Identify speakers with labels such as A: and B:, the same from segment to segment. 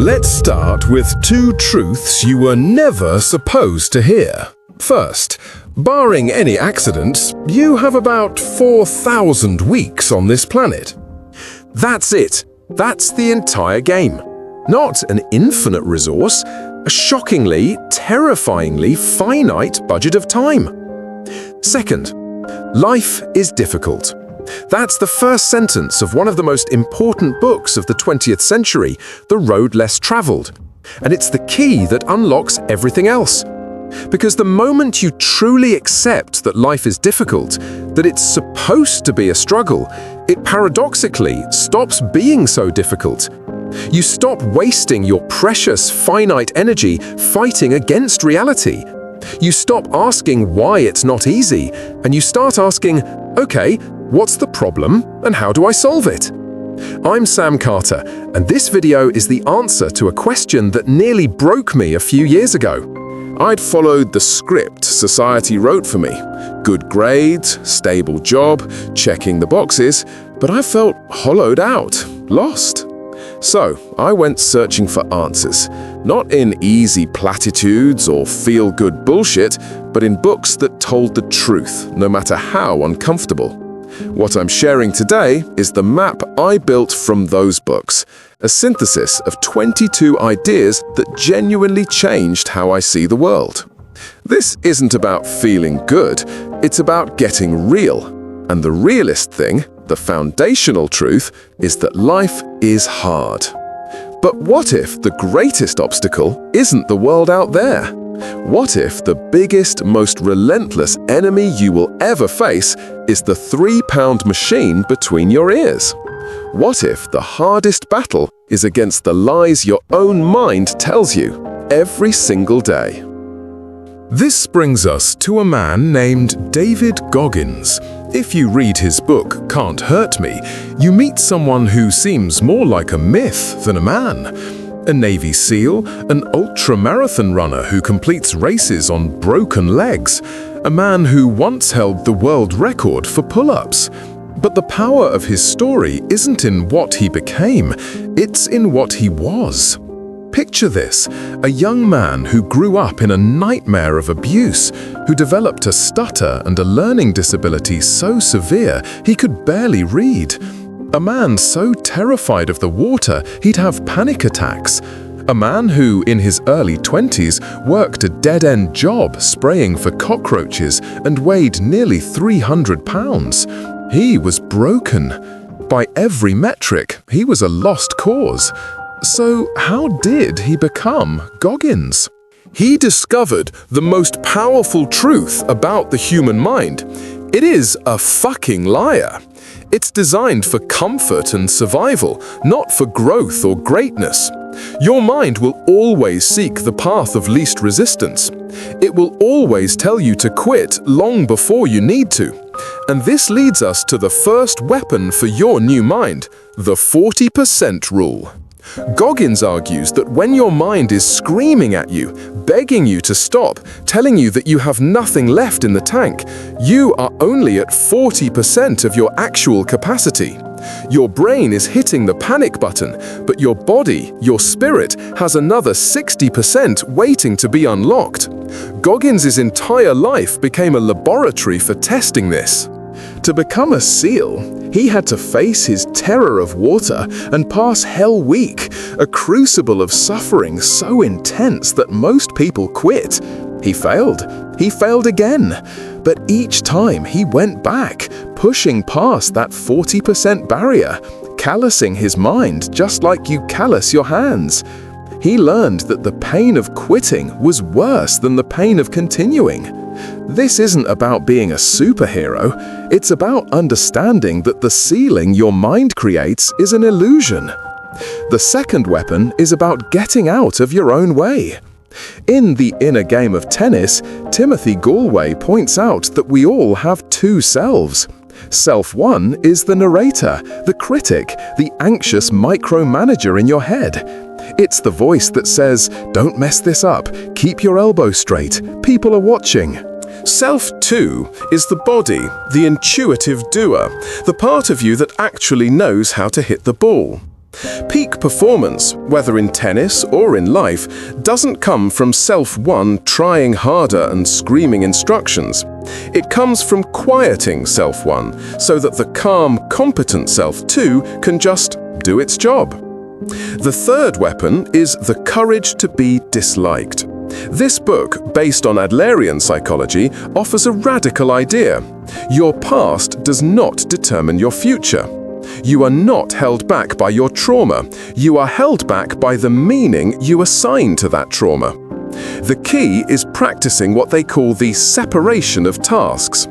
A: Let's start with two truths you were never supposed to hear. First, barring any accidents, you have about 4,000 weeks on this planet. That's it. That's the entire game. Not an infinite resource, a shockingly, terrifyingly finite budget of time. Second, life is difficult. That's the first sentence of one of the most important books of the 20th century, The Road Less Traveled. And it's the key that unlocks everything else. Because the moment you truly accept that life is difficult, that it's supposed to be a struggle, it paradoxically stops being so difficult. You stop wasting your precious, finite energy fighting against reality. You stop asking why it's not easy, and you start asking, okay, what's the problem and how do I solve it? I'm Sam Carter, and this video is the answer to a question that nearly broke me a few years ago. I'd followed the script society wrote for me. Good grades, stable job, checking the boxes, but I felt hollowed out, lost. So I went searching for answers, not in easy platitudes or feel-good bullshit, but in books that told the truth, no matter how uncomfortable. What I'm sharing today is the map I built from those books, a synthesis of 22 ideas that genuinely changed how I see the world. This isn't about feeling good, it's about getting real. And the realist thing, the foundational truth, is that life is hard. But what if the greatest obstacle isn't the world out there? What if the biggest, most relentless enemy you will ever face is the 3-pound machine between your ears? What if the hardest battle is against the lies your own mind tells you every single day? This brings us to a man named David Goggins. If you read his book, Can't Hurt Me, you meet someone who seems more like a myth than a man. A Navy SEAL, an ultra-marathon runner who completes races on broken legs, a man who once held the world record for pull-ups. But the power of his story isn't in what he became, it's in what he was. Picture this, a young man who grew up in a nightmare of abuse, who developed a stutter and a learning disability so severe he could barely read. A man so terrified of the water he'd have panic attacks. A man who, in his early 20s, worked a dead-end job spraying for cockroaches and weighed nearly 300 pounds. He was broken. By every metric, he was a lost cause. So how did he become Goggins? He discovered the most powerful truth about the human mind. It is a fucking liar. It's designed for comfort and survival, not for growth or greatness. Your mind will always seek the path of least resistance. It will always tell you to quit long before you need to. And this leads us to the first weapon for your new mind, the 40% rule. Goggins argues that when your mind is screaming at you, begging you to stop, telling you that you have nothing left in the tank, you are only at 40% of your actual capacity. Your brain is hitting the panic button, but your body, your spirit, has another 60% waiting to be unlocked. Goggins' entire life became a laboratory for testing this. To become a SEAL, he had to face his terror of water and pass Hell Week, a crucible of suffering so intense that most people quit. He failed again, but each time he went back, pushing past that 40% barrier, callousing his mind just like you callous your hands. He learned that the pain of quitting was worse than the pain of continuing. This isn't about being a superhero, it's about understanding that the ceiling your mind creates is an illusion. The second weapon is about getting out of your own way. In The Inner Game of Tennis, Timothy Gallwey points out that we all have two selves. Self one is the narrator, the critic, the anxious micromanager in your head. It's the voice that says, "Don't mess this up, keep your elbow straight, people are watching." Self two is the body, the intuitive doer, the part of you that actually knows how to hit the ball. Peak performance, whether in tennis or in life, doesn't come from self-one trying harder and screaming instructions. It comes from quieting self-one so that the calm, competent self-two can just do its job. The third weapon is the courage to be disliked. This book, based on Adlerian psychology, offers a radical idea. Your past does not determine your future. You are not held back by your trauma. You are held back by the meaning you assign to that trauma. The key is practicing what they call the separation of tasks.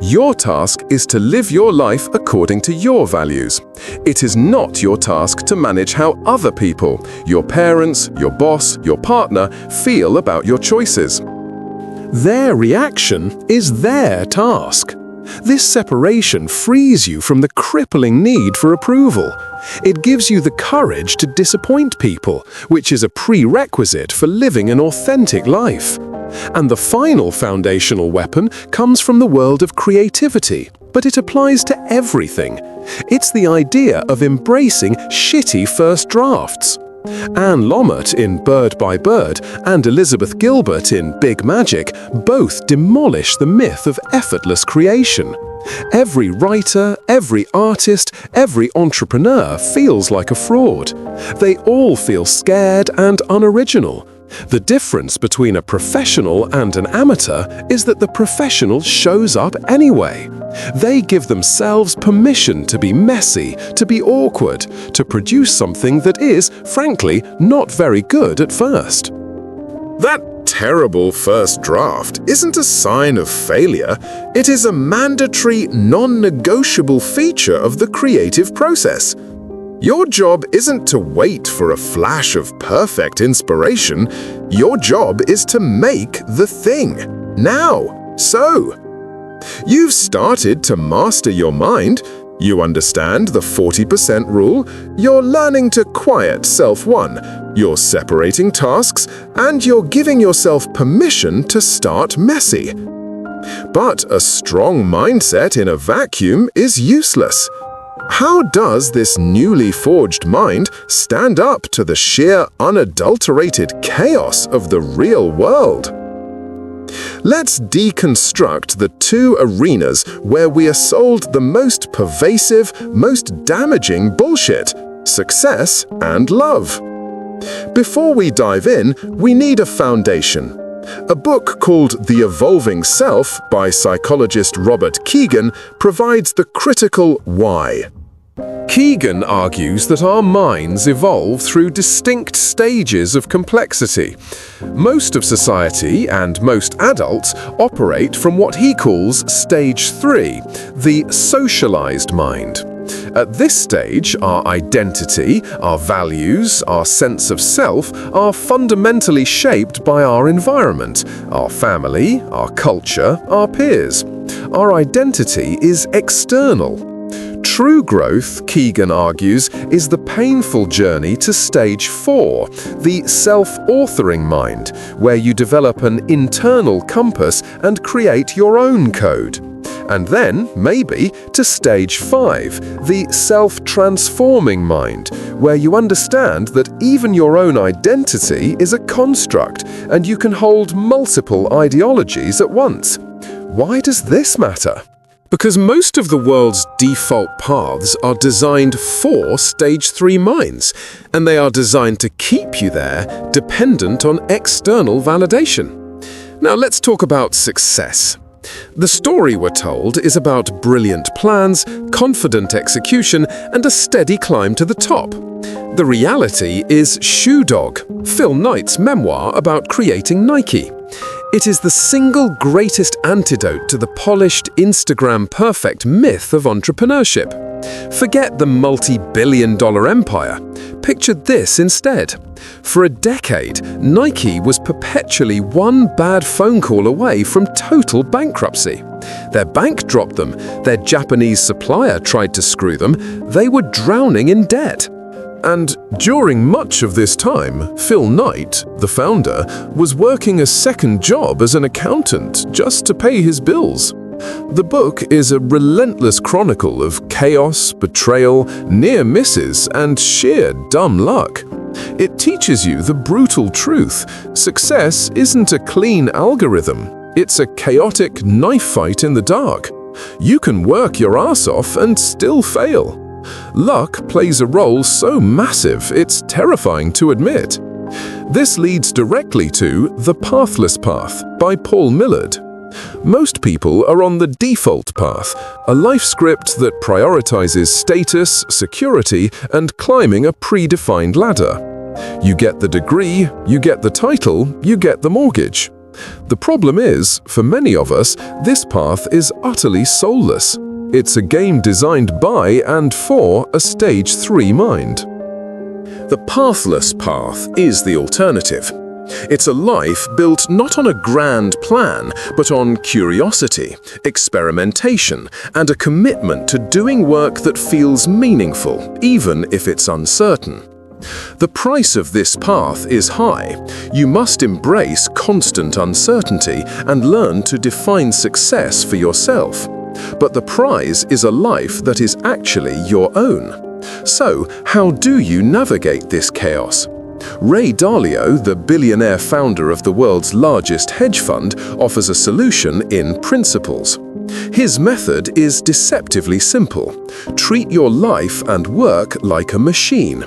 A: Your task is to live your life according to your values. It is not your task to manage how other people, your parents, your boss, your partner, feel about your choices. Their reaction is their task. This separation frees you from the crippling need for approval. It gives you the courage to disappoint people, which is a prerequisite for living an authentic life. And the final foundational weapon comes from the world of creativity, but it applies to everything. It's the idea of embracing shitty first drafts. Anne Lamott in Bird by Bird and Elizabeth Gilbert in Big Magic both demolish the myth of effortless creation. Every writer, every artist, every entrepreneur feels like a fraud. They all feel scared and unoriginal. The difference between a professional and an amateur is that the professional shows up anyway. They give themselves permission to be messy, to be awkward, to produce something that is, frankly, not very good at first.
B: That terrible first draft isn't a sign of failure. It is a mandatory, non-negotiable feature of the creative process. Your job isn't to wait for a flash of perfect inspiration. Your job is to make the thing. Now. So. You've started to master your mind. You understand the 40% rule. You're learning to quiet self-one. You're separating tasks, and you're giving yourself permission to start messy. But a strong mindset in a vacuum is useless. How does this newly forged mind stand up to the sheer, unadulterated chaos of the real world? Let's deconstruct the two arenas where we are sold the most pervasive, most damaging bullshit: success and love. Before we dive in, we need a foundation. A book called The Evolving Self by psychologist Robert Kegan provides the critical why.
A: Kegan argues that our minds evolve through distinct stages of complexity. Most of society and most adults operate from what he calls stage 3, the socialized mind. At this stage, our identity, our values, our sense of self are fundamentally shaped by our environment, our family, our culture, our peers. Our identity is external. True growth, Kegan argues, is the painful journey to stage 4, the self-authoring mind, where you develop an internal compass and create your own code. And then, maybe, to stage 5, the self-transforming mind, where you understand that even your own identity is a construct and you can hold multiple ideologies at once. Why does this matter? Because most of the world's default paths are designed for stage 3 minds, and they are designed to keep you there, dependent on external validation. Now let's talk about success. The story we're told is about brilliant plans, confident execution, and a steady climb to the top. The reality is Shoe Dog, Phil Knight's memoir about creating Nike. It is the single greatest antidote to the polished Instagram-perfect myth of entrepreneurship. Forget the multi-billion-dollar empire. Picture this instead. For a decade, Nike was perpetually one bad phone call away from total bankruptcy. Their bank dropped them, their Japanese supplier tried to screw them, they were drowning in debt. And during much of this time, Phil Knight, the founder, was working a second job as an accountant just to pay his bills. The book is a relentless chronicle of chaos, betrayal, near misses, and sheer dumb luck. It teaches you the brutal truth: success isn't a clean algorithm. It's a chaotic knife fight in the dark. You can work your ass off and still fail. Luck plays a role so massive it's terrifying to admit. This leads directly to The Pathless Path by Paul Millard. Most people are on the default path, a life script that prioritizes status, security, and climbing a predefined ladder. You get the degree, you get the title, you get the mortgage. The problem is, for many of us, this path is utterly soulless. It's a game designed by and for a Stage 3 mind.
B: The pathless path is the alternative. It's a life built not on a grand plan, but on curiosity, experimentation, and a commitment to doing work that feels meaningful, even if it's uncertain. The price of this path is high. You must embrace constant uncertainty and learn to define success for yourself. But the prize is a life that is actually your own. So, how do you navigate this chaos? Ray Dalio, the billionaire founder of the world's largest hedge fund, offers a solution in Principles. His method is deceptively simple. Treat your life and work like a machine.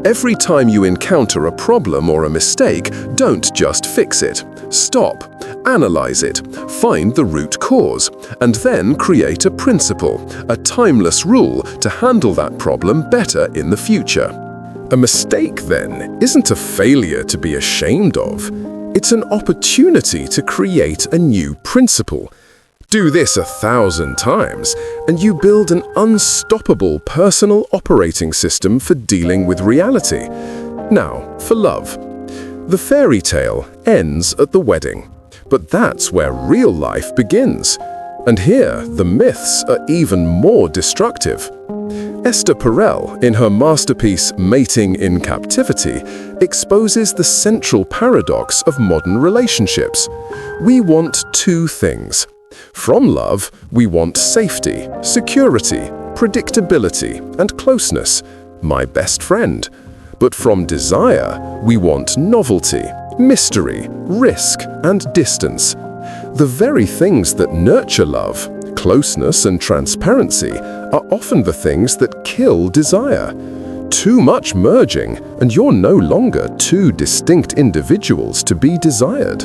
B: Every time you encounter a problem or a mistake, don't just fix it. Stop, analyze it, find the root cause, and then create a principle, a timeless rule to handle that problem better in the future. A mistake, then, isn't a failure to be ashamed of. It's an opportunity to create a new principle. Do this 1,000 times, and you build an unstoppable personal operating system for dealing with reality. Now, for love. The fairy tale ends at the wedding, but that's where real life begins. And here, the myths are even more destructive. Esther Perel, in her masterpiece Mating in Captivity, exposes the central paradox of modern relationships. We want two things. From love, we want safety, security, predictability, and closeness, my best friend. But from desire, we want novelty, mystery, risk, and distance. The very things that nurture love, closeness and transparency, are often the things that kill desire. Too much merging, and you're no longer two distinct individuals to be desired.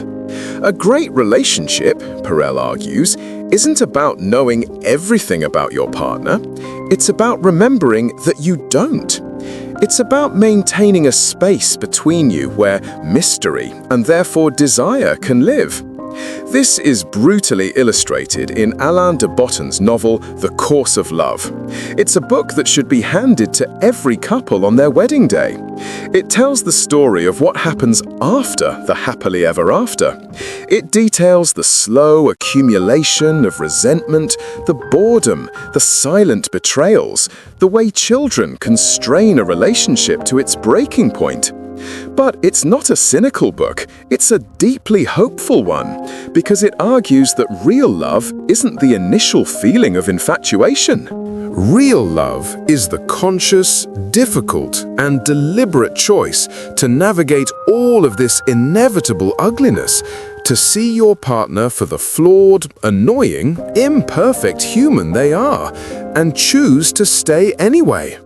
C: A great relationship, Perel argues, isn't about knowing everything about your partner. It's about remembering that you don't. It's about maintaining a space between you where mystery and therefore desire can live. This is brutally illustrated in Alain de Botton's novel, The Course of Love. It's a book that should be handed to every couple on their wedding day. It tells the story of what happens after the happily ever after. It details the slow accumulation of resentment, the boredom, the silent betrayals, the way children constrain a relationship to its breaking point. But it's not a cynical book, it's a deeply hopeful one, because it argues that real love isn't the initial feeling of infatuation.
A: Real love is the conscious, difficult, and deliberate choice to navigate all of this inevitable ugliness, to see your partner for the flawed, annoying, imperfect human they are, and choose to stay anyway.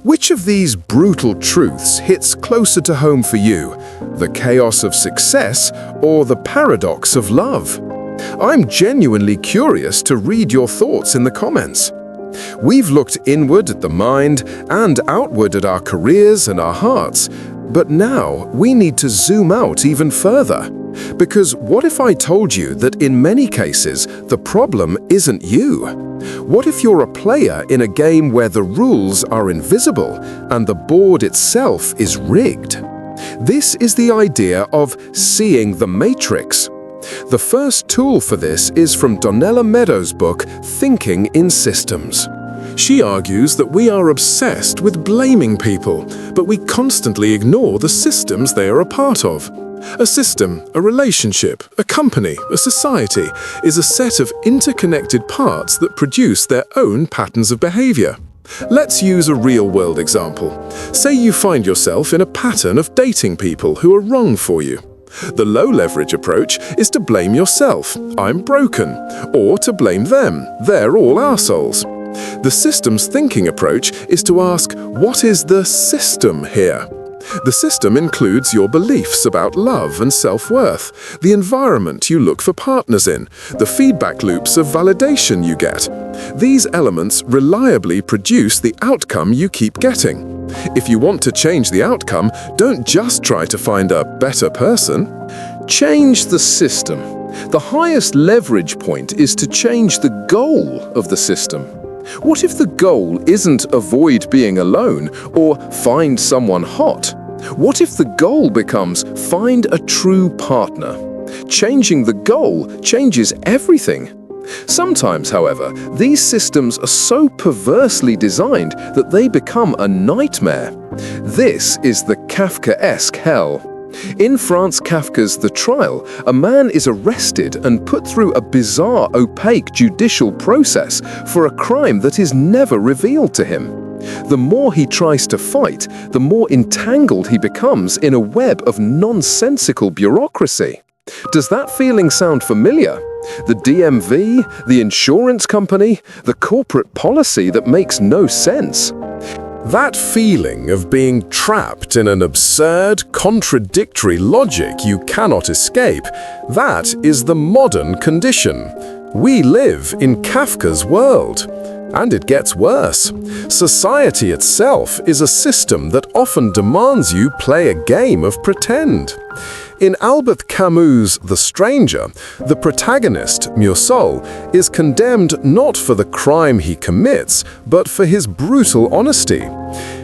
A: Which of these brutal truths hits closer to home for you, the chaos of success or the paradox of love? I'm genuinely curious to read your thoughts in the comments. We've looked inward at the mind and outward at our careers and our hearts, but now we need to zoom out even further. Because what if I told you that in many cases the problem isn't you? What if you're a player in a game where the rules are invisible and the board itself is rigged? This is the idea of seeing the matrix. The first tool for this is from Donella Meadows' book, Thinking in Systems. She argues that we are obsessed with blaming people, but we constantly ignore the systems they are a part of. A system, a relationship, a company, a society is a set of interconnected parts that produce their own patterns of behavior. Let's use a real-world example. Say you find yourself in a pattern of dating people who are wrong for you. The low-leverage approach is to blame yourself, I'm broken, or to blame them, they're all arseholes. The systems thinking approach is to ask, what is the system here? The system includes your beliefs about love and self-worth, the environment you look for partners in, the feedback loops of validation you get. These elements reliably produce the outcome you keep getting. If you want to change the outcome, don't just try to find a better person. Change the system. The highest leverage point is to change the goal of the system. What if the goal isn't avoid being alone or find someone hot? What if the goal becomes find a true partner? Changing the goal changes everything. Sometimes, however, these systems are so perversely designed that they become a nightmare. This is the Kafkaesque hell. In Franz Kafka's The Trial, a man is arrested and put through a bizarre, opaque judicial process for a crime that is never revealed to him. The more he tries to fight, the more entangled he becomes in a web of nonsensical bureaucracy. Does that feeling sound familiar? The DMV, the insurance company, the corporate policy that makes no sense. That feeling of being trapped in an absurd, contradictory logic you cannot escape, that is the modern condition. We live in Kafka's world. And it gets worse. Society itself is a system that often demands you play a game of pretend. In Albert Camus' The Stranger, the protagonist, Mursol, is condemned not for the crime he commits, but for his brutal honesty.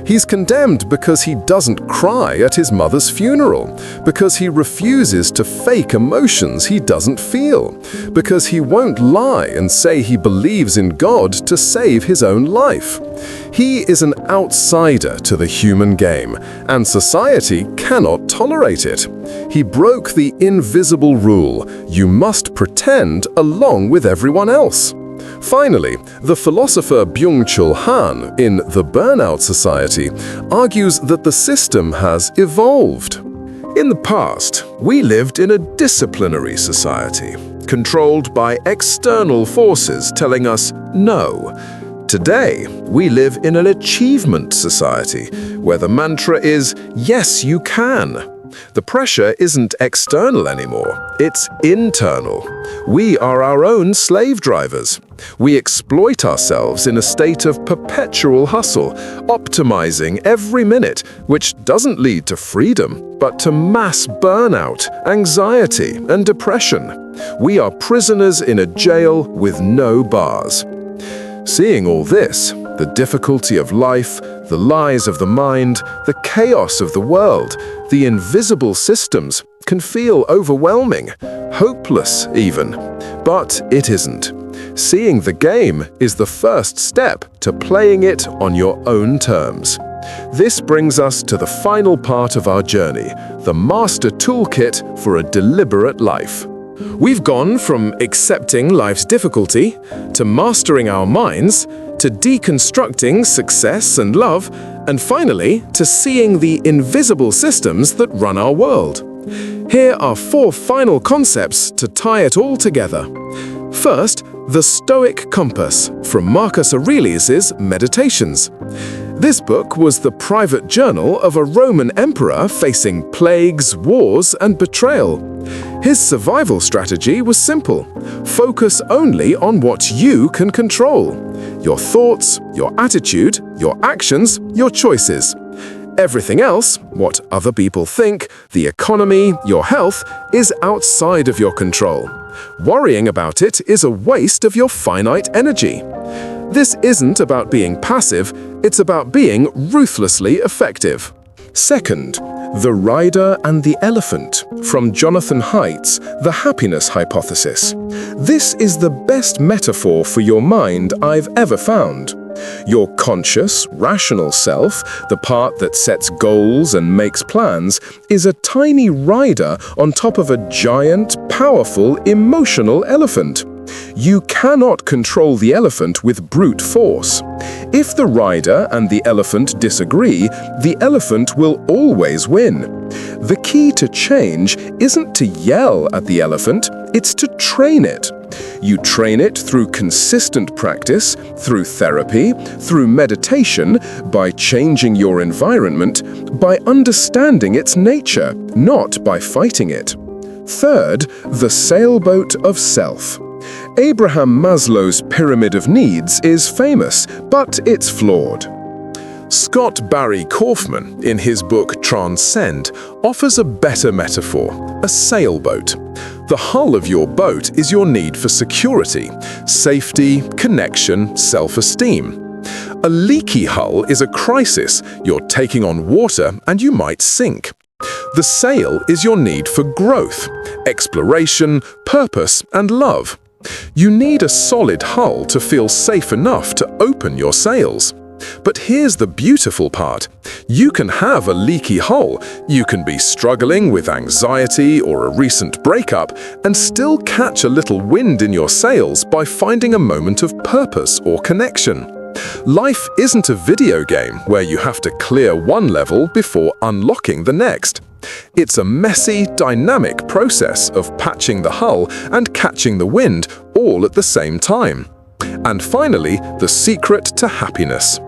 A: He's condemned because he doesn't cry at his mother's funeral, because he refuses to fake emotions he doesn't feel, because he won't lie and say he believes in God to save his own life. He is an outsider to the human game, and society cannot tolerate it. He broke the invisible rule, you must pretend along with everyone else. Finally, the philosopher Byung-Chul Han in The Burnout Society argues that the system has evolved. In the past, we lived in a disciplinary society, controlled by external forces telling us no. Today, we live in an achievement society, where the mantra is, yes, you can. The pressure isn't external anymore, it's internal. We are our own slave drivers. We exploit ourselves in a state of perpetual hustle, optimizing every minute, which doesn't lead to freedom, but to mass burnout, anxiety, and depression. We are prisoners in a jail with no bars. Seeing all this, the difficulty of life, the lies of the mind, the chaos of the world, the invisible systems, can feel overwhelming, hopeless even. But it isn't. Seeing the game is the first step to playing it on your own terms. This brings us to the final part of our journey, the Master Toolkit for a Deliberate Life. We've gone from accepting life's difficulty, to mastering our minds, to deconstructing success and love, and finally, to seeing the invisible systems that run our world. Here are 4 final concepts to tie it all together. First, the Stoic Compass, from Marcus Aurelius' Meditations. This book was the private journal of a Roman emperor facing plagues, wars, and betrayal. His survival strategy was simple: focus only on what you can control. Your thoughts, your attitude, your actions, your choices. Everything else, what other people think, the economy, your health, is outside of your control. Worrying about it is a waste of your finite energy. This isn't about being passive, it's about being ruthlessly effective. Second, The Rider and the Elephant, from Jonathan Haidt's The Happiness Hypothesis. This is the best metaphor for your mind I've ever found.
C: Your conscious, rational self, the part that sets goals and makes plans, is a tiny rider on top of a giant, powerful, emotional elephant. You cannot control the elephant with brute force. If the rider and the elephant disagree, the elephant will always win. The key to change isn't to yell at the elephant, it's to train it. You train it through consistent practice, through therapy, through meditation, by changing your environment, by understanding its nature, not by fighting it. Third, the sailboat of self. Abraham Maslow's pyramid of needs is famous, but it's flawed.
B: Scott Barry Kaufman, in his book Transcend, offers a better metaphor, a sailboat. The hull of your boat is your need for security, safety, connection, self-esteem. A leaky hull is a crisis. You're taking on water and you might sink. The sail is your need for growth, exploration, purpose, and love. You need a solid hull to feel safe enough to open your sails. But here's the beautiful part. You can have a leaky hull, you can be struggling with anxiety or a recent breakup, and still catch a little wind in your sails by finding a moment of purpose or connection. Life isn't a video game where you have to clear one level before unlocking the next. It's a messy, dynamic process of patching the hull and catching the wind all at the same time. And finally, the secret to happiness.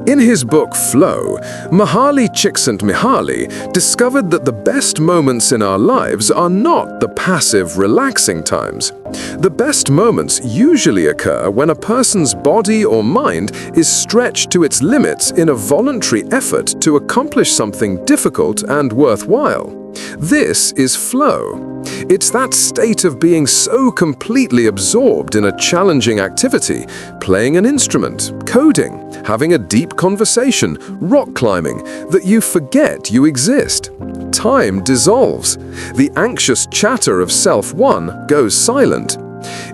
B: In his book Flow, Mihaly Csikszentmihalyi discovered that the best moments in our lives are not the passive, relaxing times. The best moments usually occur when a person's body or mind is stretched to its limits in a voluntary effort to accomplish something difficult and worthwhile. This is flow. It's that state of being so completely absorbed in a challenging activity, playing an instrument, coding, having a deep conversation, rock climbing, that you forget you exist. Time dissolves. The anxious chatter of self-one goes silent.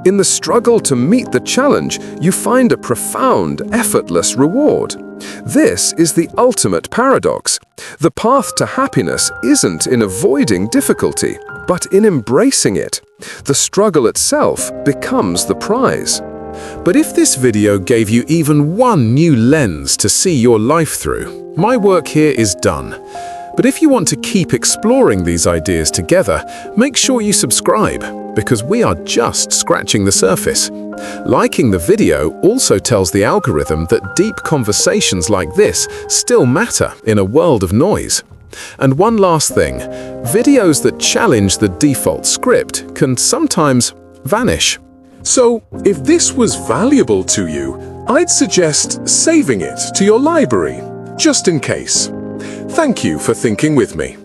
B: In the struggle to meet the challenge, you find a profound, effortless reward. This is the ultimate paradox. The path to happiness isn't in avoiding difficulty, but in embracing it. The struggle itself becomes the prize.
A: But if this video gave you even one new lens to see your life through, my work here is done. But if you want to keep exploring these ideas together, make sure you subscribe, because we are just scratching the surface. Liking the video also tells the algorithm that deep conversations like this still matter in a world of noise. And one last thing, videos that challenge the default script can sometimes vanish.
B: So, if this was valuable to you, I'd suggest saving it to your library, just in case. Thank you for thinking with me.